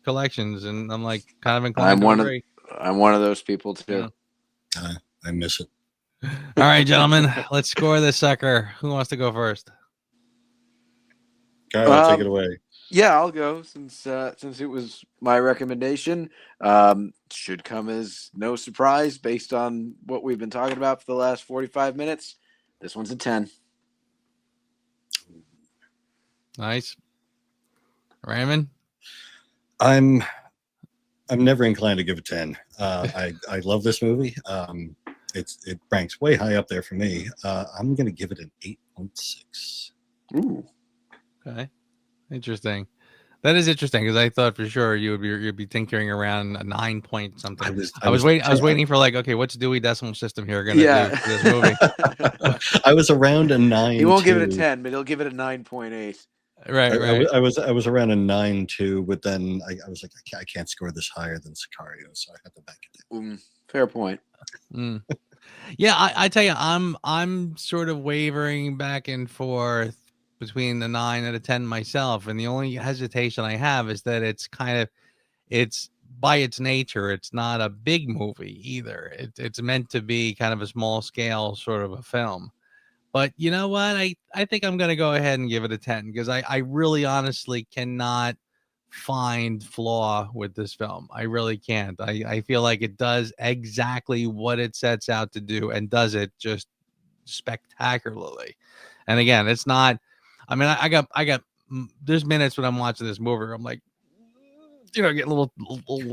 collections. And I'm like kind of inclined to agree. I'm one of those people too. Yeah. I miss it. All right, gentlemen, let's score this sucker. Who wants to go first? Kyle, take it away. Yeah, I'll go since it was my recommendation. Should come as no surprise based on what we've been talking about for the last 45 minutes. This one's a 10. Nice. Raymond? I'm never inclined to give a 10. I love this movie. It ranks way high up there for me. I'm going to give it an 8.6. Ooh. Okay. Interesting. That is interesting because I thought for sure you'd be tinkering around a 9 point something. I was waiting for like, okay, what's Dewey Decimal System here gonna do for this movie? I was around a 9. He won't give it a 10, but he'll give it a 9.8. Right. I was around a 9.2, but then I was like, I can't score this higher than Sicario, so I had to back it down. Fair point. Yeah, I tell you, I'm sort of wavering back and forth between the 9 and a 10 myself, and the only hesitation I have is that it's by its nature, it's not a big movie either. It's meant to be kind of a small scale sort of a film. But you know what? I think I'm going to go ahead and give it a 10 because I really honestly cannot find flaw with this film. I really can't. I feel like it does exactly what it sets out to do and does it just spectacularly. And again, it's not, I mean, I got there's minutes when I'm watching this movie, I'm like, getting a little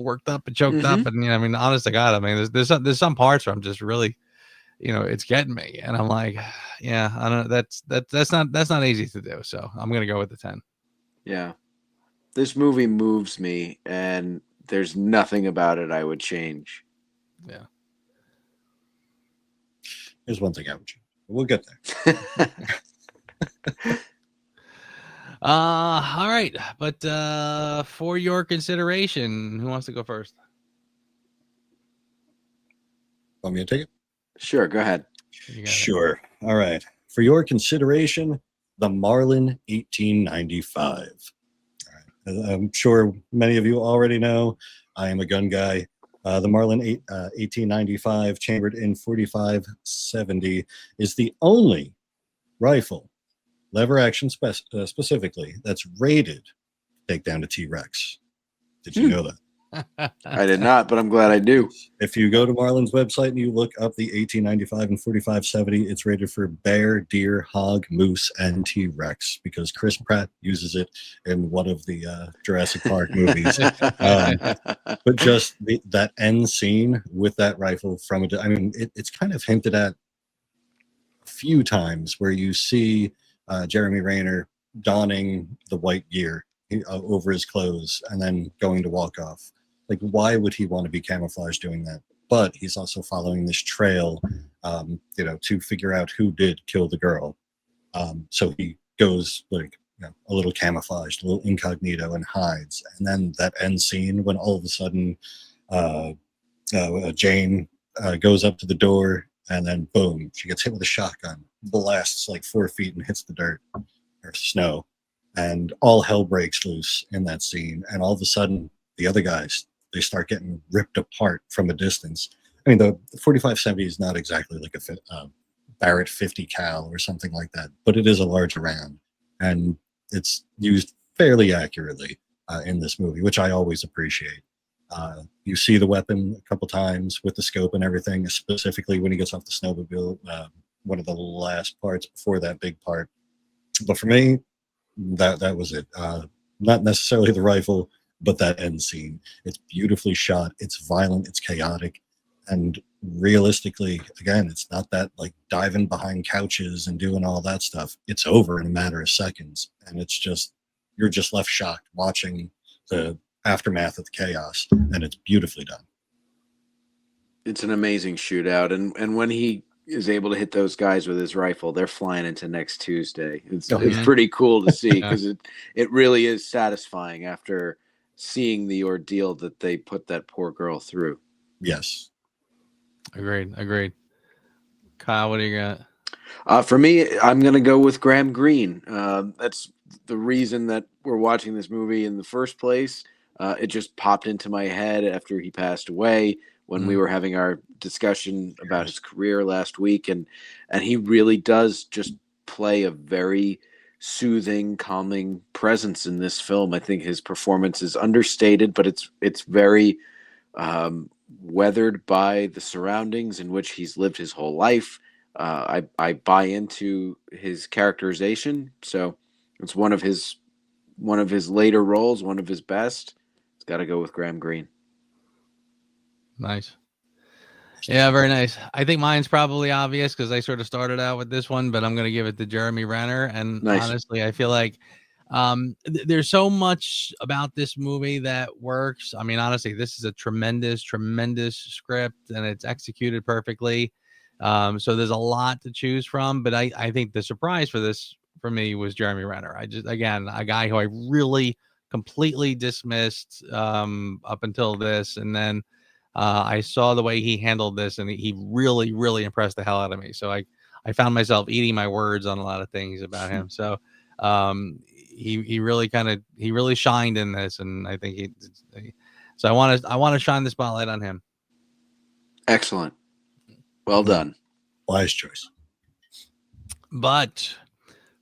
worked up and choked up. And, I mean, honest to God, I mean, there's some parts where I'm just really, it's getting me. And I'm like, yeah, I don't know. That's not easy to do. So I'm going to go with the 10. Yeah. This movie moves me and there's nothing about it I would change. Yeah. Here's one thing I would change. We'll get there. All right. But for your consideration, who wants to go first? Want me to take it? Sure, go ahead. Sure. All right. For your consideration, the Marlin 1895. All right. I'm sure many of you already know I am a gun guy. The Marlin 1895 chambered in .45-70 is the only rifle, lever action specifically, that's rated to take down a T-Rex. Did you know that? I did not, but I'm glad I do. If you go to Marlin's website and you look up the 1895 and .45-70, it's rated for bear, deer, hog, moose, and T-Rex because Chris Pratt uses it in one of the Jurassic Park movies. But just that end scene with that rifle from it's kind of hinted at few times where you see Jeremy Renner donning the white gear over his clothes and then going to walk off. Like, why would he want to be camouflaged doing that? But he's also following this trail, to figure out who did kill the girl. So he goes like, a little camouflaged, a little incognito, and hides. And then that end scene when all of a sudden Jane goes up to the door, and then boom, she gets hit with a shotgun, blasts like 4 feet and hits the dirt or snow, and all hell breaks loose in that scene. And all of a sudden, the other guys, they start getting ripped apart from a distance. I mean, the 45-70 is not exactly like a Barrett 50 cal or something like that, but it is a large round, and it's used fairly accurately in this movie, which I always appreciate. You see the weapon a couple times with the scope and everything, specifically when he gets off the snowmobile, one of the last parts before that big part. But for me, that was it. Not necessarily the rifle, but that end scene. It's beautifully shot. It's violent. It's chaotic. And realistically, again, it's not that like diving behind couches and doing all that stuff. It's over in a matter of seconds. And it's just, you're just left shocked watching the aftermath of the chaos. And it's beautifully done. It's an amazing shootout. And when he is able to hit those guys with his rifle, they're flying into next Tuesday. It's pretty cool to see, because it really is satisfying after seeing the ordeal that they put that poor girl through. Yes. Agreed. Kyle, what do you got? For me, I'm going to go with Graham Greene. That's the reason that we're watching this movie in the first place. It just popped into my head after he passed away when we were having our discussion about his career last week. And he really does just play a very soothing, calming presence in this film. I think his performance is understated, but it's very weathered by the surroundings in which he's lived his whole life. I buy into his characterization, so it's one of his later roles, one of his best. It's got to go with Graham Greene. Nice. Yeah, very nice. I think mine's probably obvious because I sort of started out with this one, but I'm going to give it to Jeremy Renner. And honestly, I feel like there's so much about this movie that works. I mean, honestly, this is a tremendous script, and it's executed perfectly. So there's a lot to choose from, but I think the surprise for me was Jeremy Renner. Again, a guy who I really completely dismissed up until this, and then I saw the way he handled this, and he really impressed the hell out of me. So I found myself eating my words on a lot of things about him. So he really shined in this, and I think so I want to shine the spotlight on him. Excellent. Well done. Wise choice. But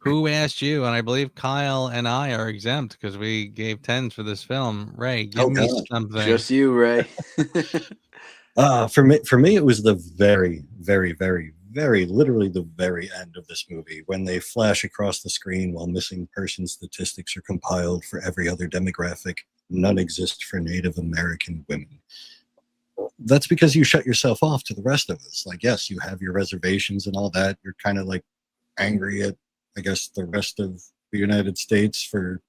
who asked you? And I believe Kyle and I are exempt because we gave 10s for this film. Ray, give me something. Just you, Ray. For me, it was the very literally the very end of this movie when they flash across the screen while missing person statistics are compiled for every other demographic. None exist for Native American women. That's because you shut yourself off to the rest of us. Like, yes, you have your reservations and all that. You're kind of like angry at, I guess, the rest of the United States for,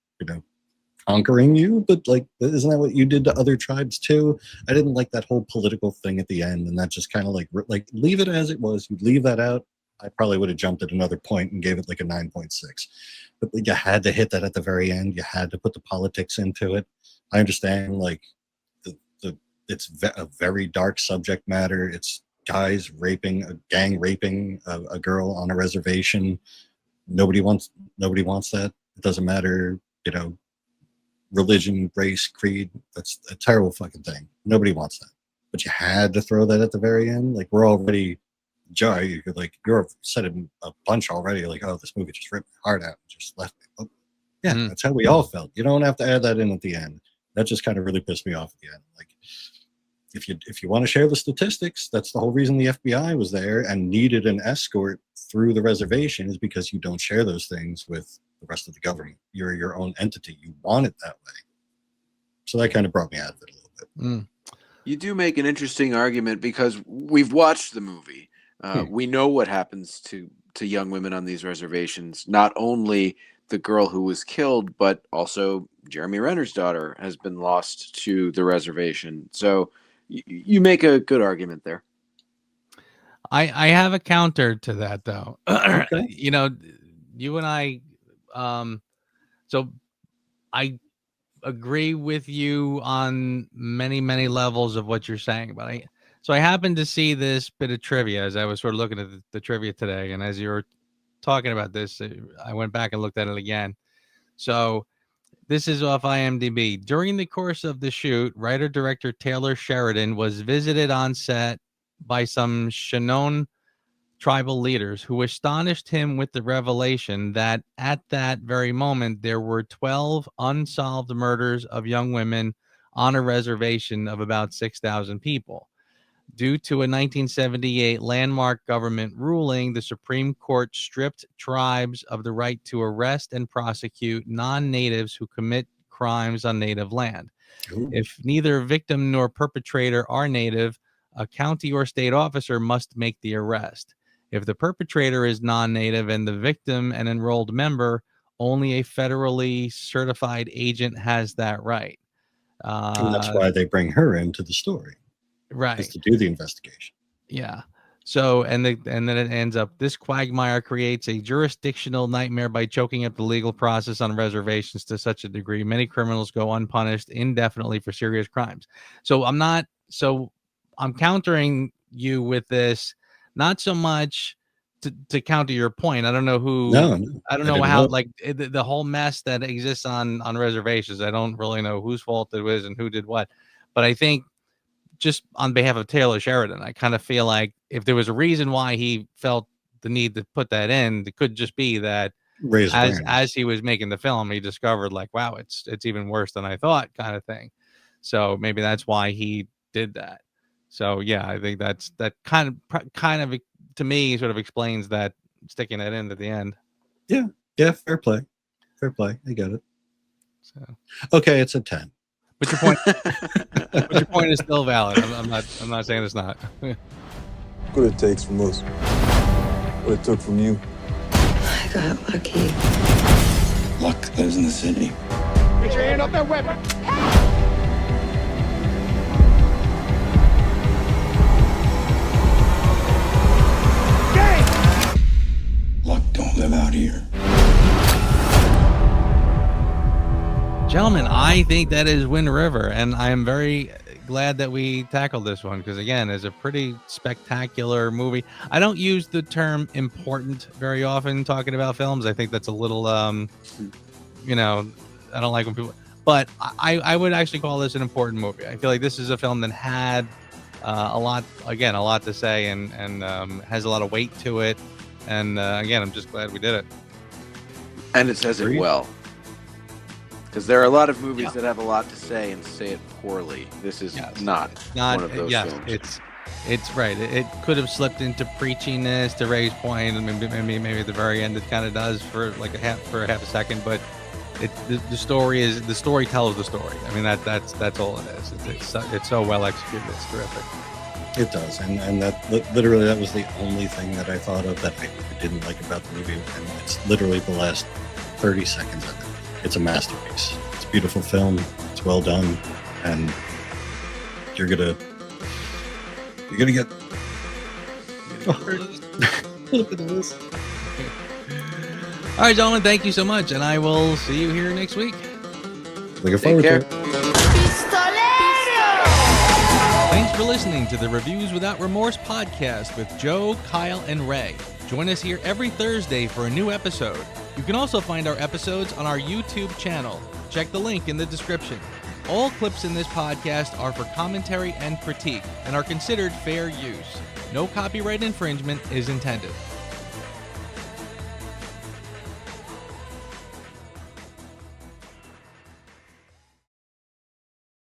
conquering you. But like, isn't that what you did to other tribes too? I didn't like that whole political thing at the end. And that just kind of like leave it as it was. You'd leave that out. I probably would have jumped at another point and gave it like a 9.6. But you had to hit that at the very end. You had to put the politics into it. I understand, like, it's a very dark subject matter. It's guys gang raping a girl on a reservation. Nobody wants that. It doesn't matter, religion, race, creed. That's a terrible fucking thing. Nobody wants that. But you had to throw that at the very end. Like, we're already, Joe, you're said a bunch already. Like, oh, this movie just ripped my heart out and just left me. Oh, yeah, that's how we all felt. You don't have to add that in at the end. That just kind of really pissed me off at the end. Like, if you want to share the statistics, that's the whole reason the FBI was there and needed an escort through the reservation, is because you don't share those things with the rest of the government. You're your own entity. You want it that way. So that kind of brought me out of it a little bit. You do make an interesting argument because we've watched the movie. We know what happens to to young women on these reservations. Not only the girl who was killed, but also Jeremy Renner's daughter has been lost to the reservation. So you make a good argument there. I have a counter to that though. Okay. You know, you and I, so I agree with you on many levels of what you're saying, but I happened to see this bit of trivia as I was sort of looking at the trivia today, and as you were talking about this, I went back and looked at it again. So this is off IMDb. During the course of the shoot, writer-director Taylor Sheridan was visited on set by some Shannone tribal leaders who astonished him with the revelation that at that very moment there were 12 unsolved murders of young women on a reservation of about 6,000 people. Due to a 1978 landmark government ruling, the Supreme Court stripped tribes of the right to arrest and prosecute non-natives who commit crimes on native land. Ooh. If neither victim nor perpetrator are native, a county or state officer must make the arrest. If the perpetrator is non-native and the victim an enrolled member, only a federally certified agent has that right. And that's why they bring her into the story, is Right. to do the investigation. Yeah. So, and then it ends up, this quagmire creates a jurisdictional nightmare by choking up the legal process on reservations to such a degree. Many criminals go unpunished indefinitely for serious crimes. So I'm countering you with this, not so much to counter your point. I don't know who, No, I don't I know didn't how, know. like the whole mess that exists on reservations. I don't really know whose fault it was and who did what, but I think, just on behalf of Taylor Sheridan, I kind of feel like if there was a reason why he felt the need to put that in, it could just be that Raise awareness. as he was making the film, he discovered like, wow, it's even worse than I thought, kind of thing. So maybe that's why he did that. So yeah, I think that kind of to me sort of explains that, sticking that in at the end. Yeah, fair play. I get it. So Okay, it's a 10. but your point is still valid. I'm not saying it's not. What it takes from us. What it took from you. I got lucky. Luck lives in the city. Get your hand off that weapon! Luck don't live out here. Gentlemen, I think that is Wind River, and I am very glad that we tackled this one because, again, it's a pretty spectacular movie. I don't use the term important very often talking about films. I think that's a little, I don't like when people, but I would actually call this an important movie. I feel like this is a film that had a lot to say and has a lot of weight to it. And again, I'm just glad we did it. And it says it well. Because there are a lot of movies that have a lot to say and say it poorly. This is not one of those films. It's right. It could have slipped into preachiness to Ray's point, and maybe at the very end it kind of does for like a half a second. But the story tells the story. I mean that's all it is. It's so well executed. It's terrific. It does, and that literally that was the only thing that I thought of that I didn't like about the movie, and it's literally the last 30 seconds of it. It's a masterpiece. It's a beautiful film. It's well done, and you're gonna get. Look at this. All right, gentlemen, thank you so much, and I will see you here next week. Looking forward to it. Thanks for listening to the Reviews Without Remorse podcast with Joe, Kyle, and Ray. Join us here every Thursday for a new episode. You can also find our episodes on our YouTube channel. Check the link in the description. All clips in this podcast are for commentary and critique and are considered fair use. No copyright infringement is intended.